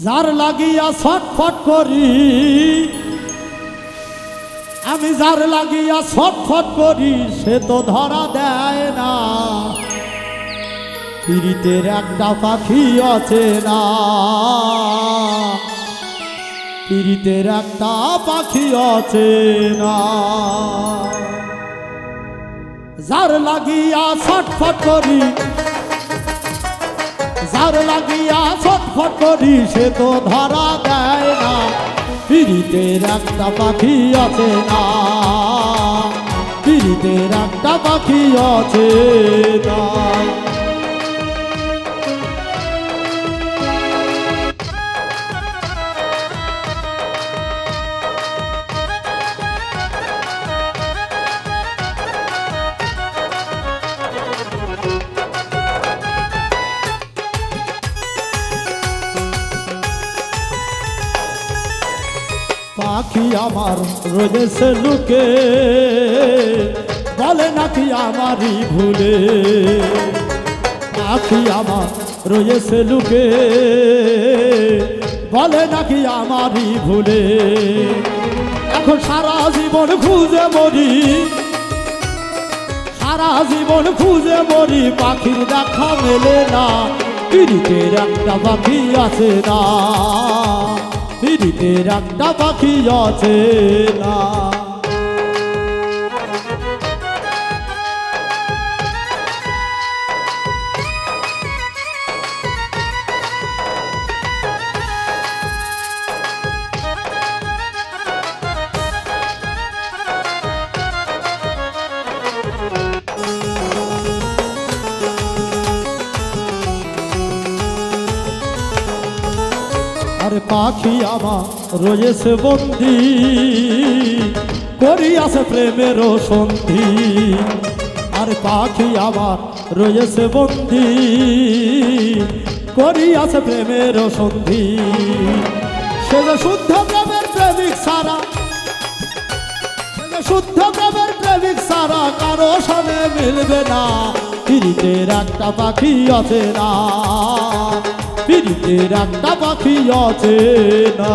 যার লাগিয়া ছটফট করি আমি, যার লাগিয়া ছটফট করি সে তো ধরা দেয় না। পিরিতের একটা পাখি আছে না, পিরিতের একটা পাখি আছে না। যার লাগিয়া ছটফট করি, যার লাগিয়া ছটফট করি সে তো ধরা দেয় না। পিরিতের একটা পাখি আছে না, পিরিতের একটা পাখি আছে না। পাখি আমার রোজেছে লুকে, বলে নাকি আমারই ভুলে। পাখি আমার রোজেছে লুকে, বলে নাকি আমারই ভুলে। এখন সারা জীবন খুঁজে মরি, সারা জীবন খুঁজে মরি, পাখির দেখা মেলে না। পিরিতের একটা পাখি আছে না, পিরিতের একটা পাখি আছে না। আরে পাখি আমার রয়েছে বন্দি, করিয়াছে প্রেমের সন্ধি। আরে পাখি আমার রয়েছে বন্দি, করিয়াছে প্রেমের সন্ধি। সে যে শুদ্ধ প্রেমের প্রেমিক সারা, সে যে শুদ্ধ প্রেমের প্রেমিক সারা কারো সঙ্গে মিলবে না। পিরিতের একটা পাখি আছে না, পিরিতের একটা পাখি আছে না।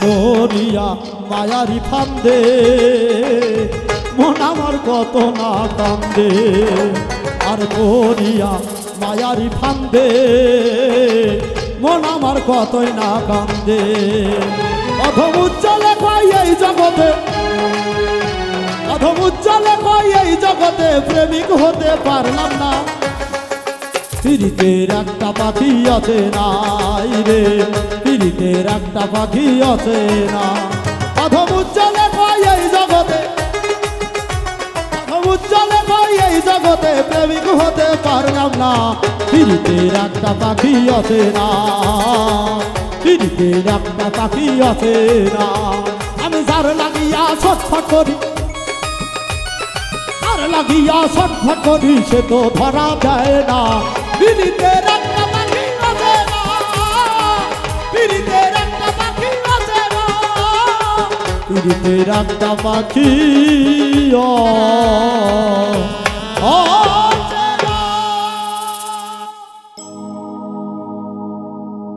করিয়া মায়ারি ফান্দে মন আমার কত না কান্দে। আর করিয়া মায়ারি ফান্দে মন আমার কতই না কান্দে। অধম উজ্জ্বলে কয় এই জগতে, অধম উজ্জ্বলে কয় এই জগতে প্রেমিক হতে পারলাম না। পিরিতের একটা পাখি আছে না রে, পিরিতের একটা পাখি আছে না। অধম উজ্জ্বলে কয় এই জগতে, অধম উজ্জ্বলে কয় এই জগতে প্রেমিক হতে পারলাম না। পিরিতের একটা পাখি আছে না, পিরিতের একটা পাখি আছে না। আমি যার লাগিয়া ছটফট করি, যার লাগিয়া ছটফট করি সে তো ধরা দেয় না। পিরিতের একটা পাখি আছে না, পিরিতের একটা পাখি আছে না, পিরিতের একটা পাখি